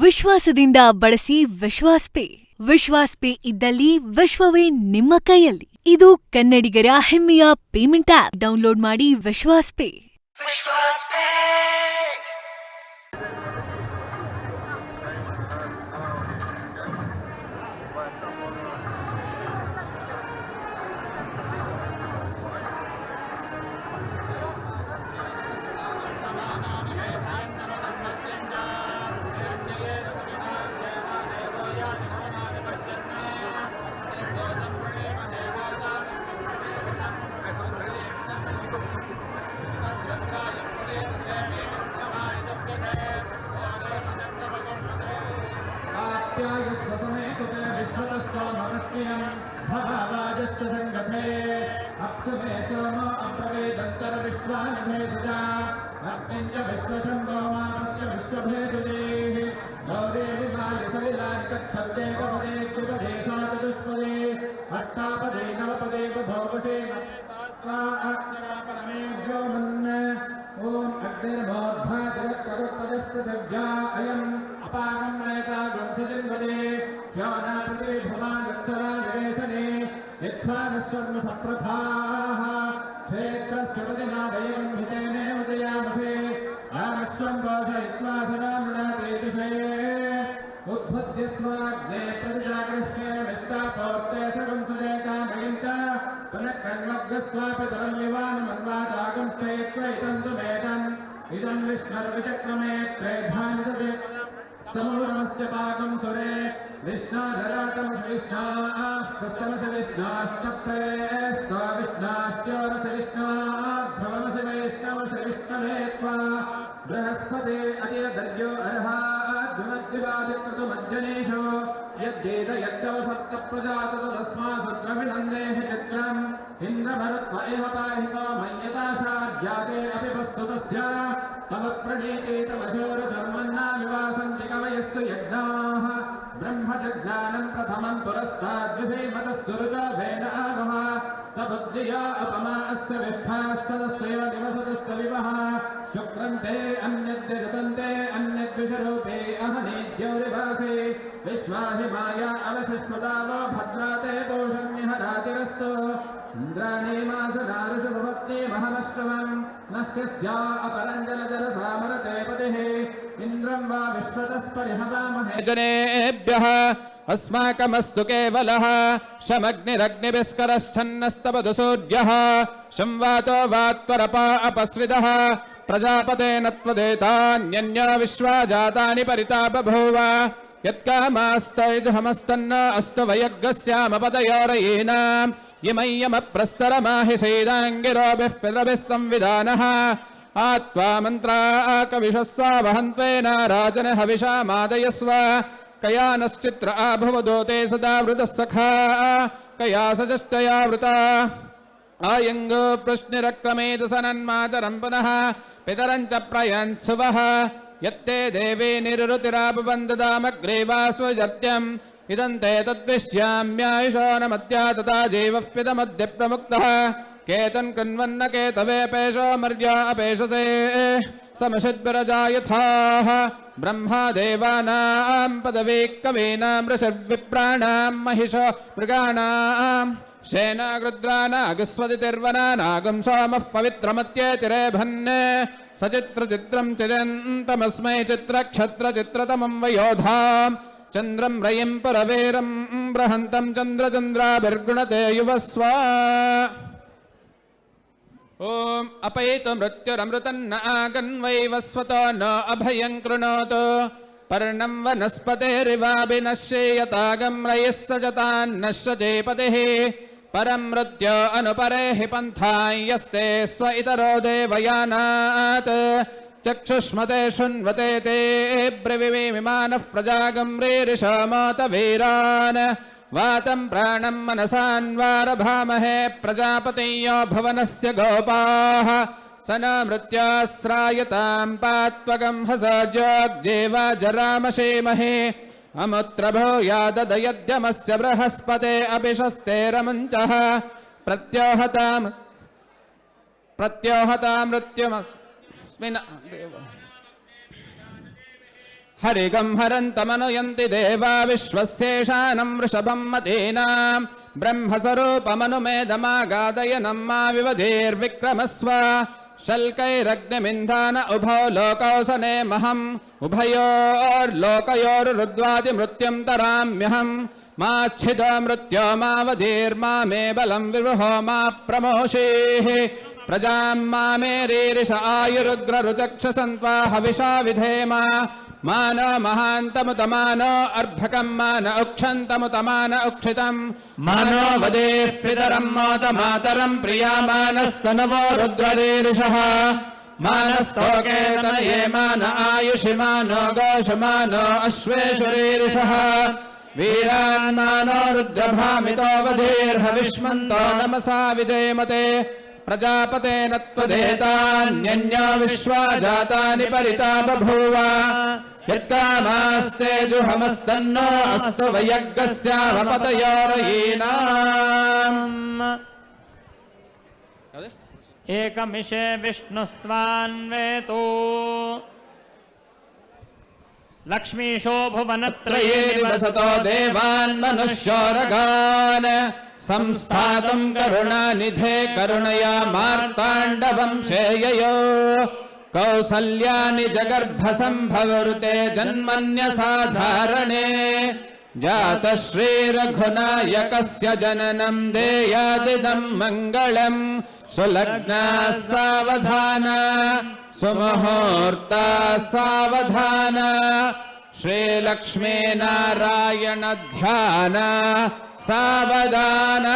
ವಿಶ್ವಾಸದಿಂದ ಬಳಸಿ ವಿಶ್ವಾಸ್ ಪೇ. ವಿಶ್ವಾಸ್ ಪೇ ಇದ್ದಲ್ಲಿ ವಿಶ್ವವೇ ನಿಮ್ಮ ಕೈಯಲ್ಲಿ. ಇದು ಕನ್ನಡಿಗರ ಹೆಮ್ಮೆಯ ಪೇಮೆಂಟ್ ಆಪ್. ಡೌನ್ಲೋಡ್ ಮಾಡಿ ವಿಶ್ವಾಸ್ ಪೇ. अष्टापदे नवपदे भोगसे ओम अग्निर्मोद्भासगत्करुत्तदस्पृथव्या अयम् अपागं नयता ग्रन्थजिन्वदे श्यानापदे भवान् गच्छरा निवेशने यच्छानश्वर्म सप्रथाः क्षेत्रस्य पदिना वयं हितेने उदयामसे रामश्वं बोधयित्वा सदा मृणातेतिशे उद्भुत्य स्वाग्ने प्रतिजागृह्य विष्टापोर्ते सर्वं सुजेता मयं च पुनः कण्वग्गस्त्वापितरं युवानमन्वादागं स्थयित्वैतं तुमेतम् इदं विष्णुर्विचक्रमे त्रेधानिदते समूरमस्य पाकं सुरे विष्णाधरातमस विष्णाः कृष्णमस विष्णाष्टप्ते स्त्वा विष्णास्योरस विष्णाः ध्रुवमस वैष्णवस विष्णवे त्वा बृहस्पते अतिर्दर्यो अर्हाद्विमद्विवादिकृतमज्जनेषु यद्वेद यच्चौ सप्तप्रजातत तस्मात् द्रविणन्देहि चक्रम् इन्द्रभरत्व एव पाहि सोमय्यताशाद्याते अपि वस्तुतस्य तव प्रणीते तमशोरशर्मन्नाविवासन्ति कवयस्सु यज्ञाः ब्रह्मजज्ञानं प्रथमं पुरस्ताद्विषेमतः सुरुजो वेद आवः स बुद्धिया अपमा अस्य विष्ठाः सदस्तयो निवसतस्य विवः शुक्रन्ते अन्यद्यजतन्ते अन्यद्विषरूपे अहनेद्यौरिवासे विश्वाहि माया अवशिष्वतावो भद्राते पोषण्यहरातिरस्तु इन्द्राणे मासनारुषु भवत्ते महमश्रवम् नः यस्या अपरञ्जलजलसामरते पतिः इन्द्रं वा विश्वतस्परिहवामहे जनेभ्यः अस्माकमस्तु केवलः शमग्निरग्निभिस्करश्छन्नस्तपदु सूर्यः संवातो वात्वरपा अपस्विदः प्रजापतेन त्वदेतान्यन्यो विश्वा जातानि परिता बभूव यत्कामास्तैजहमस्तन्न अस्तु वयग्गस्यामपदयोरयेनाम् यमय्यमप्रस्तरमाहि सेदाङ्गिरोभिः पितरभिः संविधानः आत्वा मन्त्राकविशस्वा वहन्त्वेन राजन हविषा मादयस्व कयानश्चित्र आभुवदोते सदा वृतः सखा कया सजष्टया वृता आयङ्गो प्रश्निरक्रमेत सनन्मातरं पुनः पितरं च प्रयन्सुवः यत्ते देवे निरुतिरापबन्धदामग्रे वा स्वजर्त्यम् इदं ते तद्विश्याम्यायुषो न मत्या तथा जीवः पितमद्य प्रमुक्तः केतन् कृन्वन्न केतवेपेशो मर्या अपेशसे समशिद्विरजायथाः ब्रह्मा देवानां पदवी कवीनां ऋषिर्विप्राणां महिषो मृगाणां शेनागृद्रानागस्वदितिर्वनानागं सोमः पवित्रमत्येतिरेभन् सचित्रचित्रं चिरन्तमस्मै चित्रक्षत्रचित्रतमं वयोधाम् चन्द्रं रयिं पुरवीरं बृहन्तं चन्द्रचन्द्राभिर्गुणते युवस्व ॐ अपैतु मृत्युरमृतन्न आगन्वैवस्वतो न अभयं कृणोतु पर्णं वनस्पतेरिवाभिनश्येयतागं रयिः सजतान्नश्य चेपतिः परं मृत्यो अनुपरे हि पन्थां यस्ते स्व इतरो देवयानात् चक्षुष्मते शृण्वते ते ब्रवीमिमानः प्रजागं रीरिषामातवीरान् वातं प्राणं मनसान्वारभामहे प्रजापतयो भुवनस्य गोपाः स न मृत्यास्रायतां पात्वगं हसजोग्जेवा जरामशेमहे अमुत्र भूयाददयद्यमस्य बृहस्पते अभिशस्तेरमुञ्चः प्रत्योहता मृत्युमस्मिन् हरिगं हरन्तमनुयन्ति देवा विश्वस्येषानं वृषभं मतीनां ब्रह्मस्वरूपमनुमेदमागादयनं मा विवधीर्विक्रमस्व शल्कैरग्निमिन्धान उभौ लोकौ सनेमहम् उभयोर्लोकयोरुद्वादिमृत्युं तराम्यहम् माच्छिदो मृत्यो मावधीर्मा मे बलं विवृहो मा प्रमोषेः प्रजां मा मे रीरिष आयुरुग्ररुचक्षसन्त्वा हविषा विधेम मानो महान्तमुतमानो अर्भकं मान उक्षन्तमुतमान उक्षितं मानो वदेः पितरं मोदमातरं प्रियामानस्तनवो रुद्ररीरिषः मानस्तोके तनये मान आयुषि मानो गोषमानो अश्वेषु रीरिषः वीरान्मानो रुद्रभामितो वधीर्हविष्मन्तो नमसा विधेमते प्रजापतेन त्वदेतान्यन्यो विश्वा जातानि परिता बभूव यत्कामास्ते जुहमस्तन्नो अस्तु वयज्ञस्यावपतयोरयीनाम् एकमिषे विष्णुस्त्वान्वेतो लक्ष्मीशो भुवनत्रये निवसतो देवान् मनुष्योरगान् संस्थातुं करुणानिधे करुणया मार्ताण्डवंशेययो कौसल्यानि जगर्भसम्भवृते जन्मन्यसाधारणे जातः श्रीरघुनायकस्य जननं देयादिदं मङ्गलम् सुलग्नाः सावधाना सुमुहूर्ता सावधान श्रीलक्ष्मीनारायण ध्यान सावधान